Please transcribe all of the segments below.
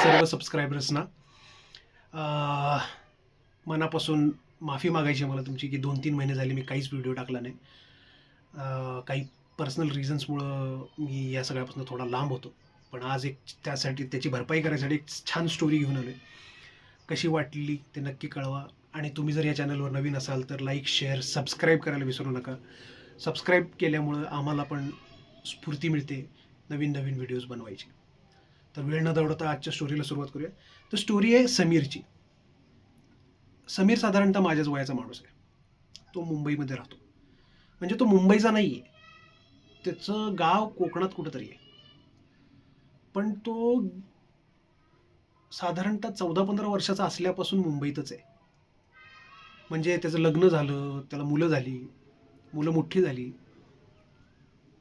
सर्व सबस्क्रायबर्सना मनापासून माफी मागायची मला तुमची की 2-3 महिने झाले मी काहीच व्हिडिओ टाकला नाही. काही पर्सनल रिझन्समुळं मी या सगळ्यापासून थोडा लांब होतो. पण आज एक त्यासाठी त्याची भरपाई करायसाठी एक छान स्टोरी घेऊन आलो आहे. कशी वाटली ते नक्की कळवा आणि तुम्ही जर या चॅनलवर नवीन असाल तर लाईक, शेअर, सबस्क्राईब करायला विसरू नका. सबस्क्राईब केल्यामुळं आम्हाला पण स्फूर्ती मिळते नवीन नवीन व्हिडिओज बनवायची. तर वेळ न दवडता आजच्या स्टोरीला सुरुवात करूया. तर स्टोरी आहे समीरची. समीर साधारणतः माझ्याच वयाचा माणूस आहे. तो मुंबईमध्ये राहतो. म्हणजे तो मुंबईचा नाही आहे. त्याचं गाव कोकणात कुठंतरी आहे. पण तो साधारणतः 14-15 वर्षाचा असल्यापासून मुंबईतच आहे. म्हणजे त्याचं लग्न झालं, त्याला मुलं झाली, मुलं मोठी झाली.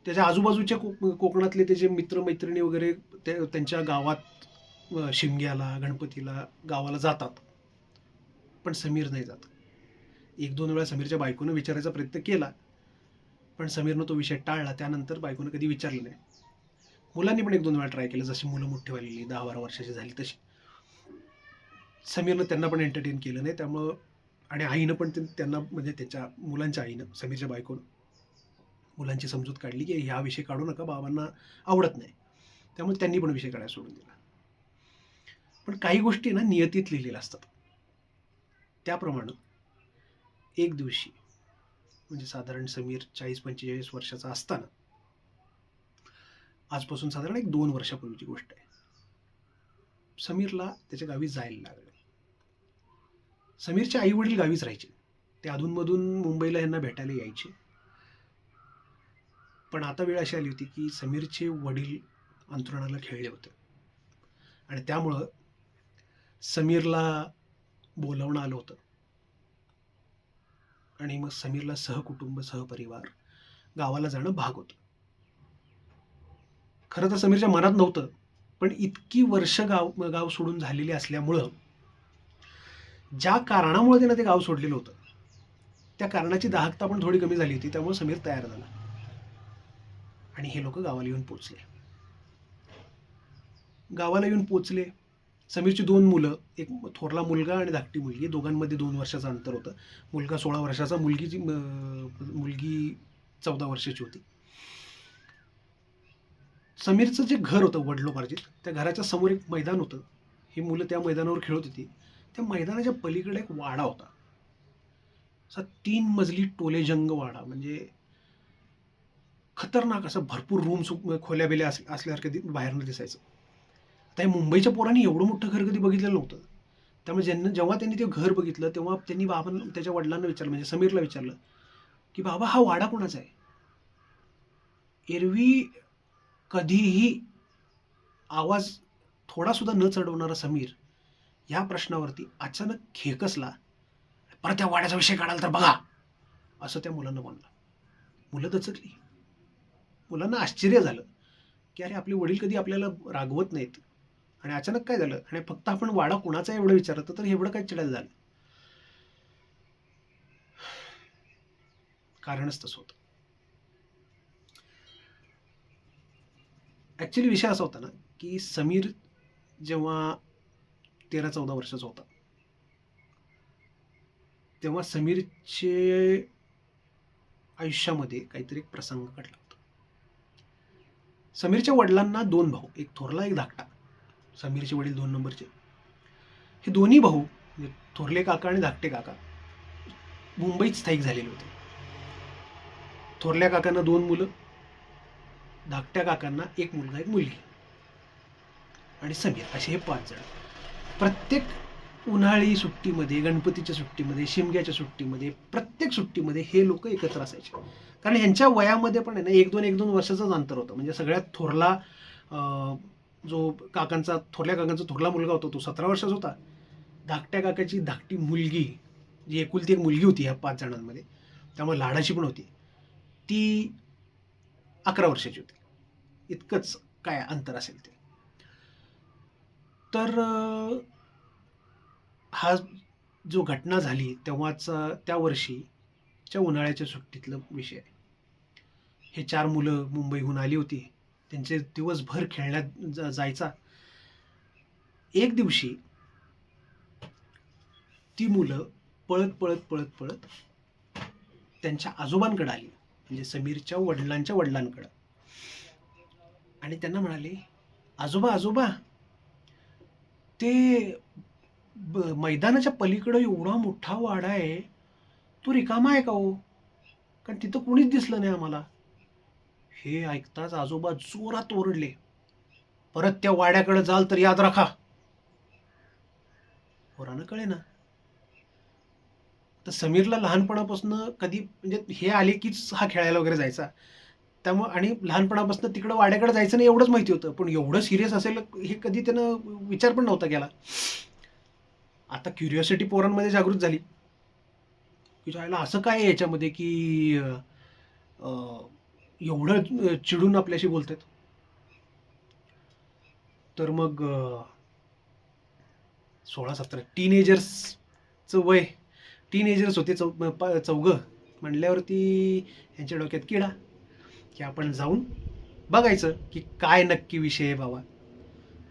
त्याच्या आजूबाजूच्या कोकणातले त्याचे मित्रमैत्रिणी वगैरे त्यांच्या गावात शिमग्याला, गणपतीला, गावाला जातात. पण समीर नाही जात. 1-2 वेळा समीरच्या बायकोनं विचारायचा प्रयत्न केला, पण समीरनं तो विषय टाळला. त्यानंतर बायकोनं कधी विचारलं नाही. मुलांनी पण 1-2 वेळा ट्राय केलं, जशी मुलं मोठी व्हायली 10-12 वर्षाची झाली तशी. समीरनं त्यांना पण एंटरटेन केलं नाही. त्यामुळं आणि आईनं पण त्यांना म्हणजे त्याच्या मुलांच्या आईनं, समीरच्या बायकोनं मुलांची समजूत काढली की ह्या विषय काढू नका, बाबांना आवडत नाही. त्यामुळे त्यांनी पण विषय काढायला सोडून दिला. पण काही गोष्टी ना नियतीत लिहिलेल्या असतात. त्याप्रमाणे एक दिवशी म्हणजे साधारण समीर 40-45 वर्षाचा असताना, आजपासून साधारण एक 2 वर्षापूर्वीची गोष्ट आहे. समीरला त्याच्या गावी जायला लागलं. समीरचे आई वडील गावीच राहायचे. ते अधूनमधून मुंबईला यांना भेटायला यायचे. पण आता वेळ अशी आली होती की समीरचे वडील अंथरुणाला खेळले होते आणि त्यामुळं समीरला बोलावणं आलं होतं आणि मग समीरला सहकुटुंब, सहपरिवार गावाला जाणं भाग होतं. खरं तर समीरच्या मनात नव्हतं, पण इतकी वर्ष गाव सोडून झालेली असल्यामुळं ज्या कारणामुळे त्यानं ते गाव सोडलेलं होतं, त्या कारणाची दाहकता पण थोडी कमी झाली होती. त्यामुळे समीर तयार झाला आणि हे लोक गावाला येऊन पोचले. गावाला येऊन पोचले. समीरची 2 मुलं, एक थोरला मुलगा आणि धाकटी मुलगी. दोघांमध्ये 2 वर्षाचं अंतर होतं. मुलगा 16 वर्षाचा, मुलगी 14 वर्षाची होती. समीरचं जे घर होतं वडिलोपार्जित, त्या घराच्या समोर एक मैदान होतं. ही मुलं त्या मैदानावर खेळत होती. त्या मैदानाच्या पलीकडे एक वाडा होता. असा 3 मजली टोलेजंग वाडा, म्हणजे खतरनाक असं भरपूर रूम्स, खोल्या बिल्या असल्यासारखं बाहेरनं दिसायचं. आता हे मुंबईच्या पोरांनी एवढं मोठं घर कधी बघितलेलं नव्हतं. त्यामुळे जेव्हा त्यांनी ते घर बघितलं तेव्हा त्यांनी त्याच्या वडिलांना विचारलं, म्हणजे समीरला विचारलं की बाबा हा वाडा कोणाचा आहे? एरवी कधीही आवाज थोडा सुद्धा न चढवणारा समीर ह्या प्रश्नावरती अचानक खेकसला. परत त्या वाड्याचा विषय काढाल तर बघा, असं त्या मुलांना म्हणलं. मुलं दचकली. मुलांना आश्चर्य झालं की अरे आपले वडील कधी आपल्याला रागवत नाहीत आणि अचानक काय झालं, आणि फक्त आपण वाडा कोणाचा आहे एवढं विचारत तर एवढं काय चिडायला झालं. कारणच तसं होतं. ॲक्च्युली विषय असा होता ना की समीर जेव्हा 13-14 वर्षाचा होता तेव्हा समीरचे आयुष्यामध्ये काहीतरी एक प्रसंग घडला होता. समीरच्या वडिलांना 2 भाऊ, एक थोरला एक धाकटा. समीरचे वडील 2 नंबरचे. हे दोन्ही भाऊ म्हणजे थोरले काका आणि धाकटे काका मुंबईत स्थायिक झालेले होते. थोरल्या काकांना 2 मुलं, धाकट्या काकांना 1 मुलगा 1 मुलगी आणि समीर, असे हे 5 जण. प्रत्येक उन्हाळी सुट्टीमध्ये, गणपतीच्या सुट्टीमध्ये, शिमग्याच्या सुट्टीमध्ये, प्रत्येक सुट्टीमध्ये हे लोक एकत्र असायचे. कारण ह्यांच्या वयामध्ये पण आहे ना 1-2 वर्षाचंच अंतर होतं. म्हणजे सगळ्यात थोरला जो थोरल्या काकांचा थोरला मुलगा होता तो 17 वर्षाचा होता. धाकट्या काकाची धाकटी मुलगी, जी एकुलती एक मुलगी होती ह्या 5 जणांमध्ये, त्यामुळे लाडाची पण होती, ती 11 वर्षाची होती. इतकंच काय अंतर असेल ते. तर हा जो घटना झाली तेव्हाचा, त्या वर्षीच्या उन्हाळ्याच्या सुट्टीतलं विषय आहे. हे 4 मुलं मुंबईहून आली होती. त्यांचे दिवसभर खेळण्यात जायचा. एक दिवशी ती मुलं पळत पळत पळत पळत त्यांच्या आजोबांकडे आली, म्हणजे समीरच्या वडिलांच्या वडिलांकडं. आणि त्यांना म्हणाले, आजोबा आजोबा, ते मैदानाच्या पलीकडं एवढा मोठा वाडा आहे, तो रिकामा आहे का हो? कारण तिथं कुणीच दिसलं नाही आम्हाला. हे ऐकताच आजोबा जोरात ओरडले, परत त्या वाड्याकडे जाल तर याद राखा. पोरानं कळे ना. तर समीरला लहानपणापासून कधी म्हणजे हे आले कीच हा खेळायला वगैरे जायचा. त्यामुळे आणि लहानपणापासून तिकडं वाड्याकडे जायचं नाही एवढंच माहिती होतं, पण एवढं सिरियस असेल हे कधी त्यानं विचार पण नव्हता केला. आता क्युरिओसिटी पोरांमध्ये जागृत झाली की जायला असं काय आहे याच्यामध्ये की एवढं चिडून आपल्याशी बोलतात. तर मग 16-17 टीनेजर्सचं वय, टीनेजर्स होते चौघं म्हणल्यावरती यांच्या डोक्यात किडा की आपण जाऊन बघायचं की काय नक्की विषय आहे बाबा.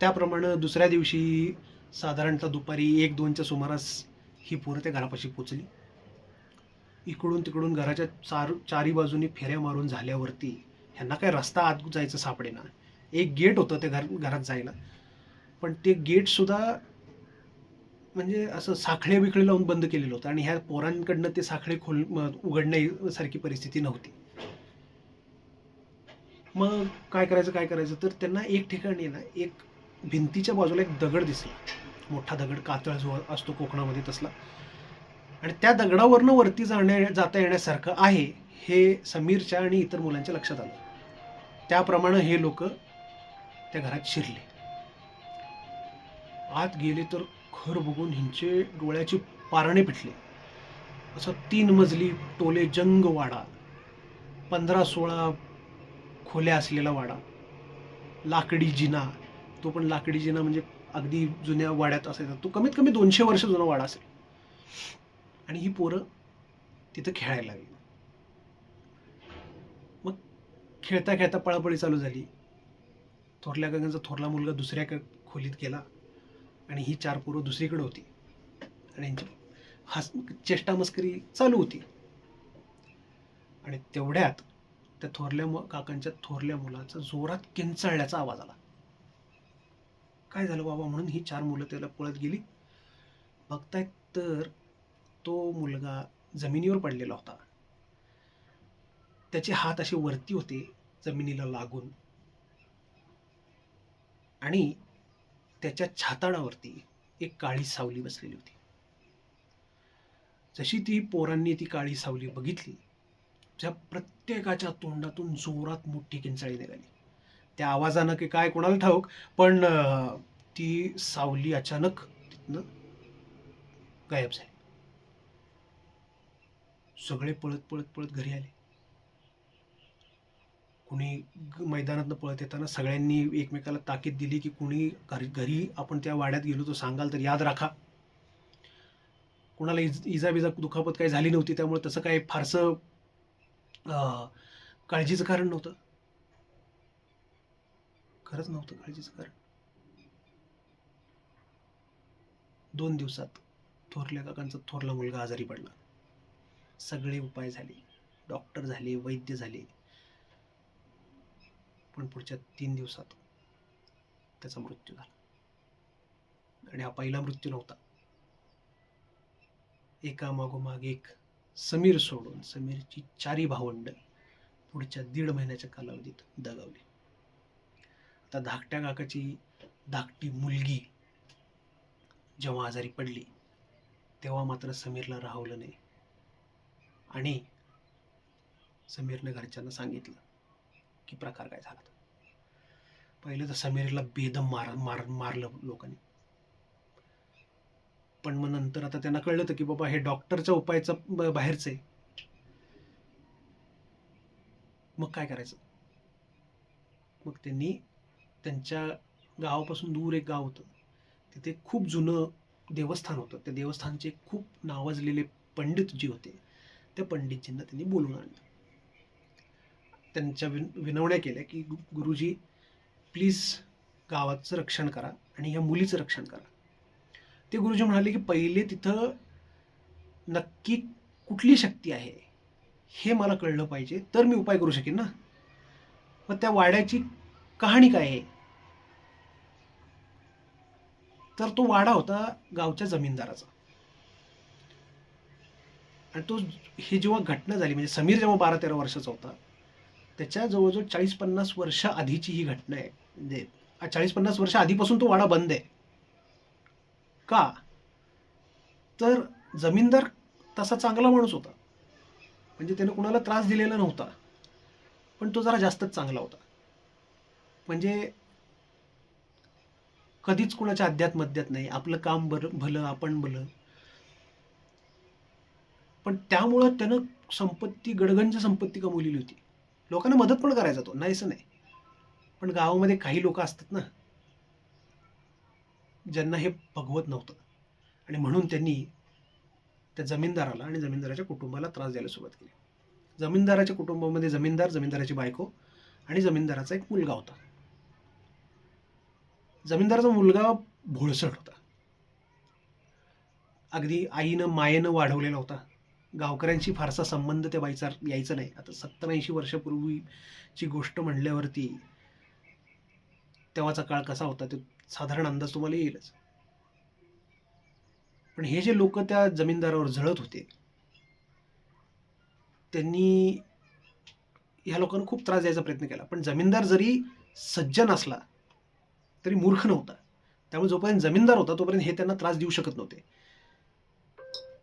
त्याप्रमाणे दुसऱ्या दिवशी साधारणतः दुपारी 1-2च्या सुमारास ही पोरं त्या घरापाशी पोचली. इकडून तिकडून घराच्या चारी बाजूनी फेऱ्या मारून झाल्यावरती ह्यांना काय रस्ता आत जायचं सापडेना. एक गेट होतं ते घरात जायला, पण ते गेट सुद्धा म्हणजे असं साखळे बिखळे लावून बंद केलेलं होतं आणि ह्या पोरांकडनं ते साखळे उघडण्यासारखी परिस्थिती नव्हती. मग काय करायचं तर त्यांना एक ठिकाणी ना एक भिंतीच्या बाजूला एक दगड दिसला, मोठा दगड, कातळ जो असतो कोकणामध्ये तसला, आणि त्या दगडावरनं वरती जाता येण्यासारखं आहे हे समीरच्या आणि इतर मुलांच्या लक्षात आलं. त्याप्रमाणे हे लोक त्या घरात शिरले. आत गेले तर घर बघून ह्यांचे डोळ्याचे पारणे पिटले. असं 3 मजली टोले जंग वाडा, 15-16 खोल्या असलेला वाडा, लाकडी जिना, तो पण लाकडी जिना म्हणजे अगदी जुन्या वाड्यात असायचा, तो कमीत कमी 200 वर्ष जुना वाडा असेल. आणि ही पोरं तिथं खेळायला लागली. मग खेळता खेळता पळापळी चालू झाली. थोरल्या काकांचा थोरला मुलगा दुसऱ्या खोलीत गेला आणि ही 4 पोरं दुसरीकडे होती आणि यांची चेष्टा मस्करी चालू होती. आणि तेवढ्यात त्या काकांच्या थोरल्या मुलाचा जोरात किंचाळल्याचा आवाज आला. काय झालं बाबा म्हणून ही 4 मुलं त्याला पळत गेली. बघतायत तर तो मुलगा जमिनीवर पडलेला होता. त्याचे हात असे वरती होते जमिनीला लागून, आणि त्याच्या छाताडावरती एक काळी सावली बसलेली होती. जशी ती पोरांनी ती काळी सावली बघितली, त्या प्रत्येकाच्या तोंडातून जोरात मोठी किंचाळी निघाली. त्या आवाजानं की काय कोणाला ठाऊक, पण ती सावली अचानक तिथनं गायब झाली. सगळे पळत पळत पळत घरी आले. कुणी मैदानातनं पळत येताना सगळ्यांनी एकमेकाला ताकीद दिली की कुणी घरी आपण त्या वाड्यात गेलो तर सांगाल तर याद राखा. कुणाला इजा दुखापत काही झाली नव्हती, त्यामुळे तसं काही फारसं काळजीचं कारण नव्हतं. खरंच नव्हतं काळजीचं कारण. 2 दिवसात थोरल्या काकांचा थोरला मुलगा आजारी पडला. सगळे उपाय झाले, डॉक्टर झाले, वैद्य झाले, पण पुढच्या 3 दिवसात त्याचा मृत्यू झाला. आणि हा पहिला मृत्यू नव्हता. एका मागोमाग एक समीर सोडून समीरची 4 भावंड पुढच्या 1.5 महिन्याच्या कालावधीत दगावली. आता धाकट्या काकाची धाकटी मुलगी जेव्हा आजारी पडली तेव्हा मात्र समीरला राहवलं नाही आणि समीरने घरच्यांना सांगितलं की प्रकार काय झाला. पहिलं तर समीरला बेदम मारलं लोकांनी, पण मग नंतर आता त्यांना कळलं होतं की बाबा हे डॉक्टरच्या उपायाचं बाहेरचं आहे. मग काय करायचं. मग त्यांनी त्यांच्या गावापासून दूर एक गाव होतं, तिथे खूप जुनं देवस्थान होतं. त्या देवस्थानचे खूप नावाजलेले पंडित जे होते त्या पंडितजींना त्यांनी बोलवून आणलं. त्यांच्या विनवण्या केल्या की गुरुजी प्लीज गावाचं रक्षण करा आणि ह्या मुलीचं रक्षण करा. ते गुरुजी म्हणाले की पहिले तिथं नक्की कुठली शक्ती आहे हे मला कळलं पाहिजे, तर मी उपाय करू शकेन ना. मग त्या वाड्याची कहाणी काय आहे? तर तो वाडा होता गावच्या जमीनदाराचा. आणि तो ही जेव्हा घटना झाली, म्हणजे समीर जेव्हा 12-13 वर्षाचा होता, त्याच्या जवळजवळ 40-50 वर्ष आधीची ही घटना आहे. म्हणजे 40-50 वर्ष आधीपासून तो वाडा बंद आहे. का? तर जमीनदार तसा चांगला माणूस होता, म्हणजे त्याने कुणाला त्रास दिलेला नव्हता, पण तो जरा जास्तच चांगला होता. म्हणजे कधीच कुणाच्या अध्यात मध्यात नाही, आपलं काम बरं भलं आपण भलं. पण त्यामुळं त्यानं संपत्ती, गडगंज संपत्ती कमवलेली होती. लोकांना मदत पण करायचा तो, नाहीसं नाही. पण गावामध्ये काही लोक असतात ना, ज्यांना हे बघवत नव्हतं, आणि म्हणून त्यांनी त्या जमीनदाराला आणि जमीनदाराच्या कुटुंबाला त्रास द्यायला सुरुवात केली. जमीनदाराच्या कुटुंबामध्ये जमीनदार, जमीनदाराची बायको आणि जमीनदाराचा एक मुलगा होता. जमीनदाराचा मुलगा भोळसट होता. अगदी आईनं मायेनं वाढवलेला होता. गावकऱ्यांशी फारसा संबंध त्या बाईचा यायचा नाही. आता 70-80 वर्षापूर्वीची गोष्ट म्हणल्यावरती तेव्हाचा काळ कसा होता ते साधारण अंदाज तुम्हाला येईलच. पण हे जे लोक त्या जमीनदारावर जळत होते, त्यांनी ह्या लोकांना खूप त्रास द्यायचा प्रयत्न केला. पण जमीनदार जरी सज्जन असला तरी मूर्ख नव्हता. त्यामुळे जोपर्यंत जमीनदार होता तोपर्यंत हे त्यांना त्रास देऊ शकत नव्हते.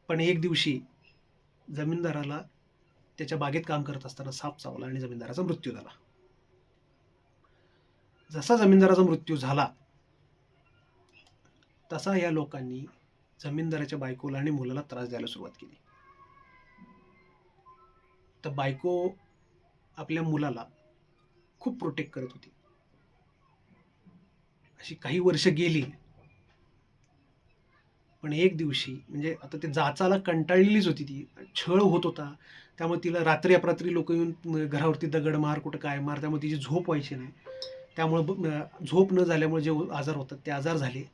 पण एक दिवशी जमीनदाराला त्याच्या बागेत काम करत असताना साप चावला आणि जमीनदाराचा मृत्यू झाला. जसा जमीनदाराचा मृत्यू झाला तसा या लोकांनी जमीनदाराच्या बायकोला आणि मुलाला त्रास द्यायला सुरुवात केली. तर बायको आपल्या मुलाला खूप प्रोटेक्ट करत होती. अशी काही वर्ष गेली, पण एक दिवशी, म्हणजे आता ते जाचाला कंटाळलेलीच होती ती, छळ होत होता, त्यामुळे तिला रात्री अपरात्री लोक येऊन घरावरती दगड मार, कुठं काय मार, त्यामुळे तिची झोप व्हायची नाही. त्यामुळं झोप न झाल्यामुळे जे आजार होतात ते आजार झाले,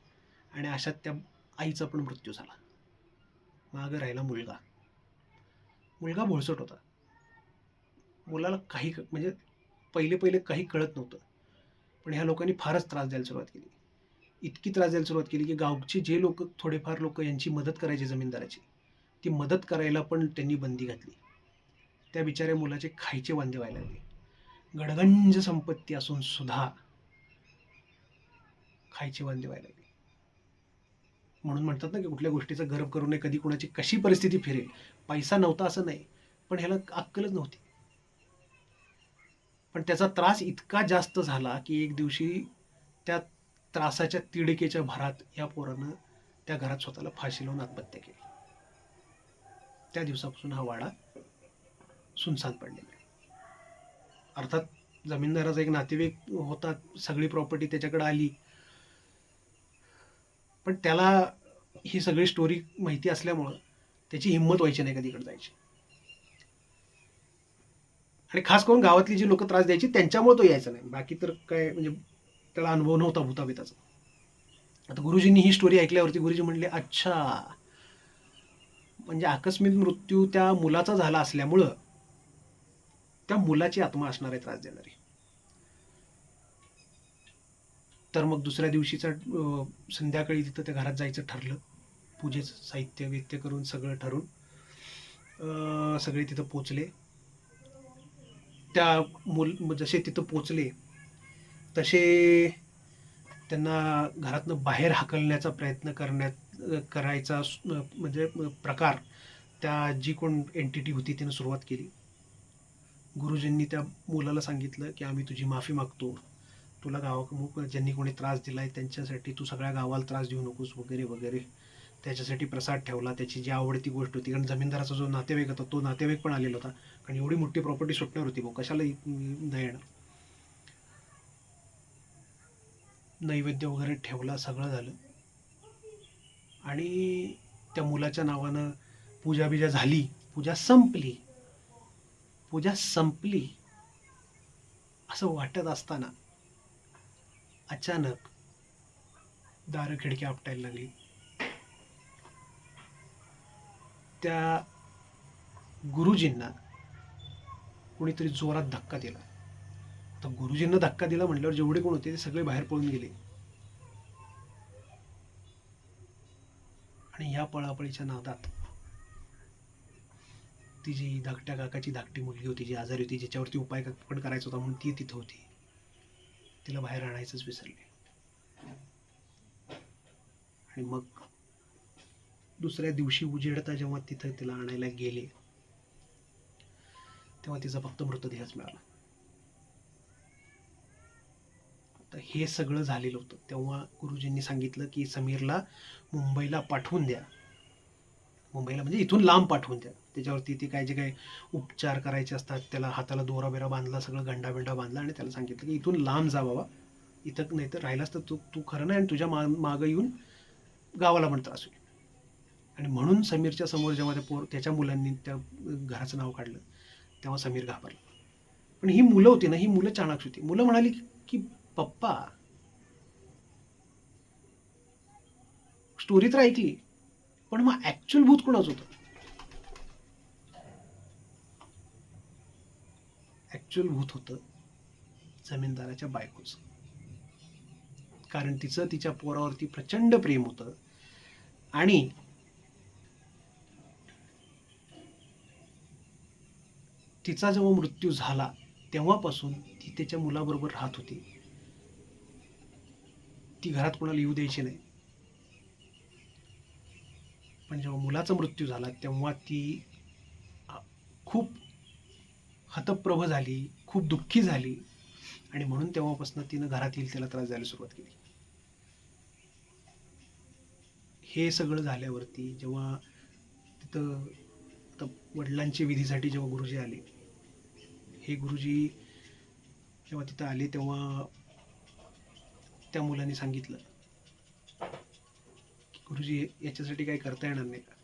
आणि अशात त्या आईचा पण मृत्यू झाला. मागं राहिला मुलगा. मुलगा भोळसट होता. मुलाला काही म्हणजे पहिले पहिले काही कळत नव्हतं, पण ह्या लोकांनी फारच त्रास द्यायला सुरुवात केली. इतकी त्रास द्यायला सुरुवात केली की गावचे जे लोक, थोडेफार लोक यांची मदत करायची जमीनदाराची, ती मदत करायला पण त्यांनी बंदी घातली. त्या बिचाऱ्या मुलाचे खायचे वांदे व्हायला लागले. गडगंज संपत्ती असून सुद्धा खायचे वांदे व्हायला लागले. म्हणून म्हणतात ना की कुठल्या गोष्टीचा गर्व करू नये, कधी कुणाची कशी परिस्थिती फिरेल. पैसा नव्हता असं नाही, पण ह्याला अक्कलच नव्हती. पण त्याचा त्रास इतका जास्त झाला की एक दिवशी त्या त्रासाच्या तिडकेच्या भरात या पोरानं त्या घरात स्वतःला फाशी लावून आत्महत्या केली. त्या दिवसापासून हा वाडा सुनसान पडलेला आहे. अर्थात जमीनदाराचा एक नातेवाईक होता, सगळी प्रॉपर्टी त्याच्याकडे आली, पण त्याला ही सगळी स्टोरी माहिती असल्यामुळं त्याची हिंमत व्हायची नाही कधीकडे जायची. आणि खास करून गावातली जी लोक त्रास द्यायची त्यांच्यामुळे तो यायचा नाही, बाकी तर काय म्हणजे त्याला अनुभव नव्हता भूताबिताचा. आता गुरुजींनी ही स्टोरी ऐकल्यावरती गुरुजी म्हणले, अच्छा, म्हणजे आकस्मिक मृत्यू त्या मुलाचा झाला असल्यामुळं त्या मुलाची आत्मा असणार आहे त्रास देणारी. तर मग दुसऱ्या दिवशीचा संध्याकाळी तिथं त्या घरात जायचं ठरलं. पूजेचं साहित्य वित्य करून सगळं ठरून सगळे तिथं पोचले. त्या जसे तिथं पोचले तसे त्यांना घरातनं बाहेर हाकलण्याचा प्रयत्न करायचा म्हणजे प्रकार त्या जी कोण एंटिटी होती तिनं सुरुवात केली. गुरुजींनी त्या मुलाला सांगितलं की आम्ही तुझी माफी मागतो, तुला ज्यांनी कोणी त्रास दिलाय त्यांच्यासाठी तू सगळ्या गावाला त्रास देऊ नकोस वगैरे वगैरे. त्याच्यासाठी प्रसाद ठेवला, त्याची जी आवडती गोष्ट होती, कारण जमीनदाराचा जो नातेवाईक होता तो नातेवाईक पण आलेला होता, कारण एवढी मोठी प्रॉपर्टी सुटणार होती, भाऊ कशाला नाही येणार. नैवेद्य वगैरे ठेवला, सगळं झालं, आणि त्या मुलाच्या नावानं पूजा बिजा झाली. पूजा संपली असं वाटत असताना अचानक दारं खिडकी आपटायला लागली. त्या गुरुजींना कोणीतरी जोरात धक्का दिला. आता गुरुजींना धक्का दिला म्हटल्यावर जेवढे कोण होते ते सगळे बाहेर पळून गेले. आणि या पळापळीच्या नादात ती जी धाकट्या काकाची धाकटी मुलगी होती, जी आजारी होती, ज्याच्यावरती उपाय पण करायचा होता म्हणून ती तिथं होती, तिला बाहेर आणायचंच विसरले. आणि मग दुसऱ्या दिवशी उजेडता जेव्हा तिथं तिला आणायला गेले तेव्हा तिचा फक्त मृतदेहच मिळाला. आता हे सगळं झालेलं होतं तेव्हा गुरुजींनी सांगितलं की समीरला मुंबईला पाठवून द्या. मुंबईला म्हणजे इथून लांब पाठवून द्या. त्याच्यावरती ते काय जे काय उपचार करायचे असतात, त्याला हाताला दोरा बिरा बांधला, सगळं गंडा बांधला आणि त्याला सांगितलं की इथून लांब जा बाबा, इथं नाही तर राहिलास तर तू खरं नाही आणि तुझ्या मागं येऊन गावाला पण त्रास होईल. आणि म्हणून समीरच्या समोर जेव्हा त्याच्या मुलांनी त्या घराचं नाव काढलं तेव्हा समीर घाबरला. पण ही मुलं होती ना, ही मुलं चाणाक्ष होती. मुलं म्हणाली की पप्पा, स्टोरी तर ऐकली पण मग ऍक्च्युअल भूत कोणाचं होतं? ऍक्च्युअल भूत होतं जमीनदाराच्या बायकोचं. कारण तिचं तिच्या पोरावरती प्रचंड प्रेम होतं आणि तिचा जेव्हा मृत्यू झाला तेव्हापासून ती त्याच्या मुलाबरोबर राहत होती. ती घरात कोणाला येऊ द्यायची नाही. पण जेव्हा मुलाचा मृत्यू झाला तेव्हा ती खूप हतप्रभ झाली, खूप दुःखी झाली आणि म्हणून तेव्हापासून तिनं घरात येईल त्याला त्रास द्यायला सुरुवात केली. हे सगळं झाल्यावरती जेव्हा तिथं वडिलांची विधीसाठी जेव्हा गुरुजी आले, हे गुरुजी जेव्हा तिथं आले तेव्हा त्या मुलांनी सांगितलं की गुरुजी याच्यासाठी काही करता येणार नाही का?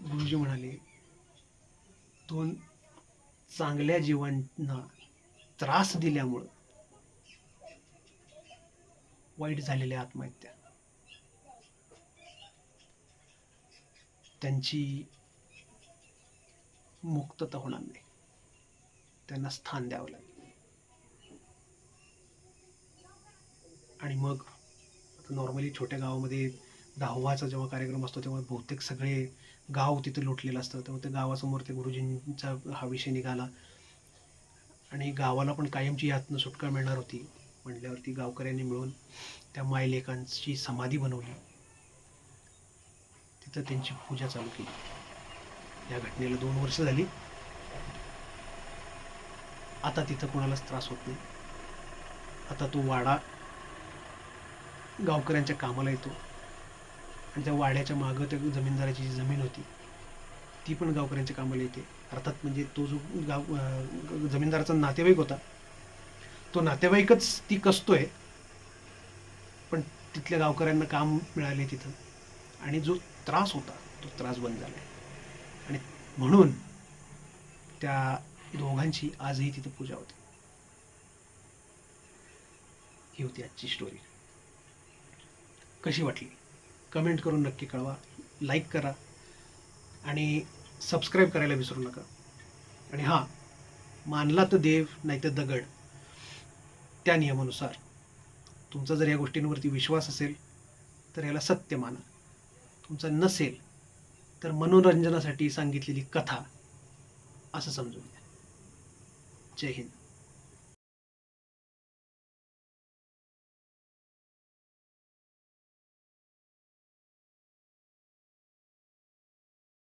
गुरुजी म्हणाले, दोन चांगल्या जीवांना त्रास दिल्यामुळं वाईट झालेल्या आत्मा आहेत त्यांची मुक्तता होणार नाही, त्यांना स्थान द्यावं लागेल. आणि मग नॉर्मली छोट्या गावामध्ये 10वाचा जेव्हा कार्यक्रम असतो तेव्हा बहुतेक सगळे गाव तिथे लुटलेलं असतं. तेव्हा त्या गावासमोर ते गुरुजींचा हा विषय निघाला आणि गावाला पण कायमची यातनं सुटका मिळणार होती म्हटल्यावरती गावकऱ्यांनी मिळून त्या मायलेकांची समाधी बनवली, तिथं त्यांची पूजा चालू केली. या घटनेला 2 वर्ष झाली. आता तिथं कोणालाच त्रास होत नाही. आता तो वाडा गावकऱ्यांच्या कामाला येतो आणि त्या वाड्याच्या मागं त्या जमीनदाराची जी जमीन होती ती पण गावकऱ्यांच्या कामाला येते. अर्थात म्हणजे तो जो जमीनदाराचा नातेवाईक होता तो नातेवाईकच ती कसतोय, पण तिथल्या गावकऱ्यांना काम मिळाले तिथं आणि जो त्रास होता तो त्रास बंद झाला. आणि म्हणून त्या दोघांची आजही तिथं पूजा होते. ही होती आजची स्टोरी. कशी वाटली कमेंट करून नक्की कळवा, लाईक करा आणि सबस्क्राईब करायला विसरू नका. आणि हां, मानला तर देव नाही तर दगड, त्या नियमानुसार तुमचा जर या गोष्टींवरती विश्वास असेल तर याला सत्य माना, तुमचा नसेल तर मनोरंजनासाठी सांगितलेली कथा असं समजून घ्या. जय हिंद.